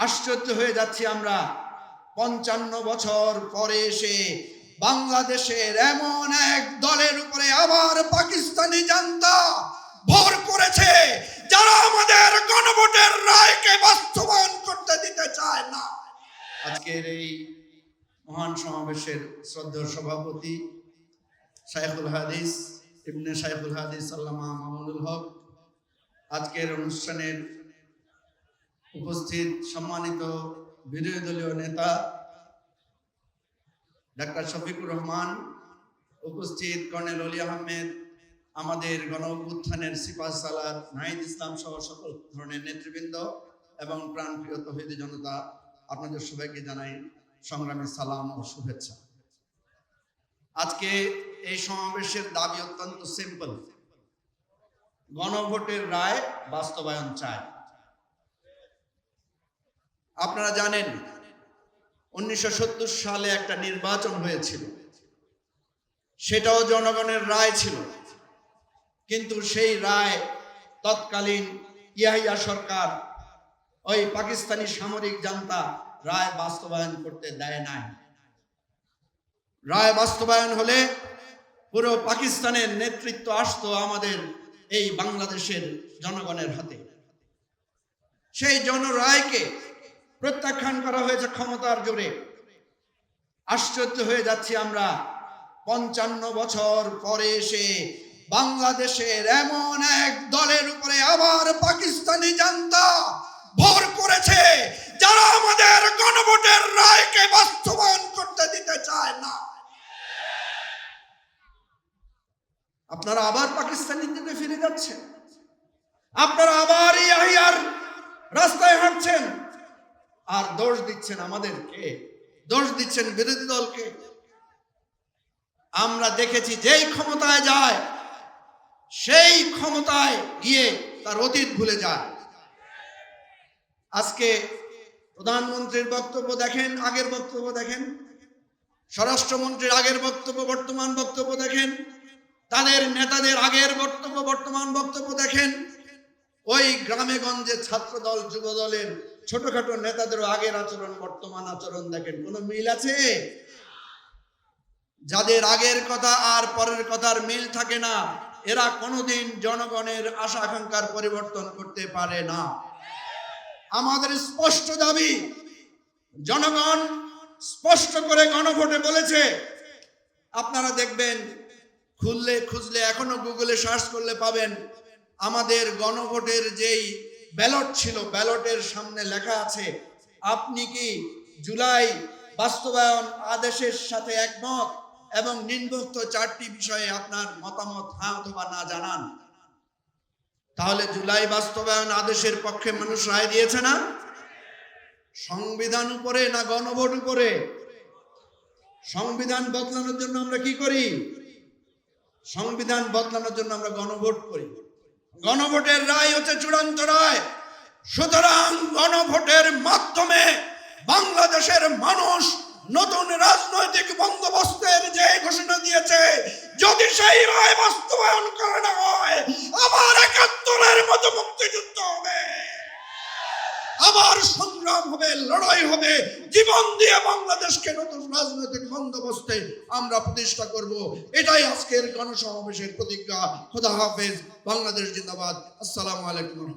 আশ্চর্য হয়ে যাচ্ছি আমরা ৫৫ বছর পরে এসে বাংলাদেশের এমন এক দলের উপরে আবার পাকিস্তানি জান্তা ভর করেছে যারা আমাদের গণভোটের রায়কে বাস্তবায়ন করতে দিতে চায় না। আজকের এই মহান সমাবেশের শ্রদ্ধেয় সভাপতি শাইখুল হাদিস ইবনে শাইখুল হাদিস আল্লামা মামুনুল হক, আজকের অনুষ্ঠানের উপস্থিত সম্মানিত বিরোধী দলীয় নেতা ডাক্তার শফিকুর রহমান, উপস্থিত কর্নেল অলি আহমেদ, আমাদের গণ অভ্যুত্থানের সিপাহ সালার নাহিদ ইসলাম সহ সকল ধরনের নেতৃবৃন্দ এবং প্রাণপ্রিয় তৌহিদি জনতা, আপনাদের সবাইকে জানাই সংগ্রামী সালাম ও শুভেচ্ছা। আজকে এই সমাবেশের দাবি অত্যন্ত সিম্পল, গণভোটের রায় বাস্তবায়ন চায়। আপনারা জানেন 1970 সালে একটা নির্বাচন হয়েছিল, সেটাও জনগণের রায় ছিল, কিন্তু সেই রায় তৎকালীন ইয়াহিয়া সরকার ওই পাকিস্তানি সামরিক জান্তা রায় বাস্তবায়ন করতে দেয় নাই। রায় বাস্তবায়ন হলে পুরো পাকিস্তানের নেতৃত্ব আসতো আমাদের এই বাংলাদেশের জনগণের হাতে। সেই জনরায়কে প্রত্যাখ্যান করা হয়েছে ক্ষমতার জোরে। আশ্চর্য হয়ে যাচ্ছি আমরা ৫৫ বছর পরে এসে বাংলাদেশের এমন এক দলের উপরে আবার পাকিস্তানি জান্তা ভর করেছে যারা আমাদের গণভোটের রায়কে বাস্তবায়ন করতে দিতে চায় না। আপনারা আবার পাকিস্তানি দিকে ফিরে যাচ্ছেন, আপনারা আবার ইয়াহিয়ার রাস্তায় হাঁটছেন, আর দোষ দিচ্ছেন আমাদেরকে, দোষ দিচ্ছেন বিরোধী দলকে। আমরা দেখেছি যেই ক্ষমতায় যায় সেই ক্ষমতায় গিয়ে তার অতীত ভুলে যায়। আজকে প্রধানমন্ত্রীর বক্তব্য দেখেন, আগের বক্তব্য দেখেন, স্বরাষ্ট্রমন্ত্রীর আগের বক্তব্য, বর্তমান বক্তব্য দেখেন, তাদের নেতাদের আগের বক্তব্য, বর্তমান বক্তব্য দেখেন। ওই গ্রামে গঞ্জে ছাত্র দল, যুব দলের ছোটখাটো নেতাদেরও আগের আচরণ, বর্তমান আচরণ দেখেন, কোনো মিল আছে? যাদের আগের কথা আর পরের কথার মিল থাকে না, এরা কোনোদিন জনগণের আশা আকাঙ্ক্ষার পরিবর্তন করতে পারে না। আমাদের স্পষ্ট দাবি, জনগণ স্পষ্ট করে গণভোটে বলেছে, আপনারা দেখবেন খুঁজলে এখনো গুগলে সার্চ করলে পাবেন, আমাদের গণভোটের যেই ব্যালট ছিল, ব্যালটের সামনে লেখা আছে আপনি কি জুলাই বাস্তবায়ন আদেশের সাথে একমত এবং নিম্নোক্ত 4টি বিষয়ে আপনার মতামত হ্যাঁ অথবা না জানান। তাহলে জুলাই বাস্তবায়ন আদেশের পক্ষে মানুষ রায় দিয়েছে না? সংবিধান উপরে না গণভোট উপরে? সংবিধান বদলানোর জন্য আমরা কি করি? সংবিধান বদলানোর জন্য আমরা গণভোট করি। গণভোটের রায় হচ্ছে চূড়ান্ত রায়। সুতরাং গণভোটের মাধ্যমে বাংলাদেশের মানুষ নতুন রাজনৈতিক বন্দোবস্তের যে ঘোষণা দিয়েছে, যদি সেই রায় বাস্তবায়ন করা না হয়, আবার ৭১-এর মতো মুক্তিযুদ্ধ হবে, আবার সংগ্রাম হবে, লড়াই হবে, জীবন দিয়ে বাংলাদেশকে নতুন রাজনৈতিক বন্দোবস্তে আমরা প্রতিষ্ঠা করব। এটাই আজকের গণসমাবেশের প্রতিজ্ঞা। খোদা হাফেজ, বাংলাদেশ জিন্দাবাদ। আসসালামু আলাইকুম।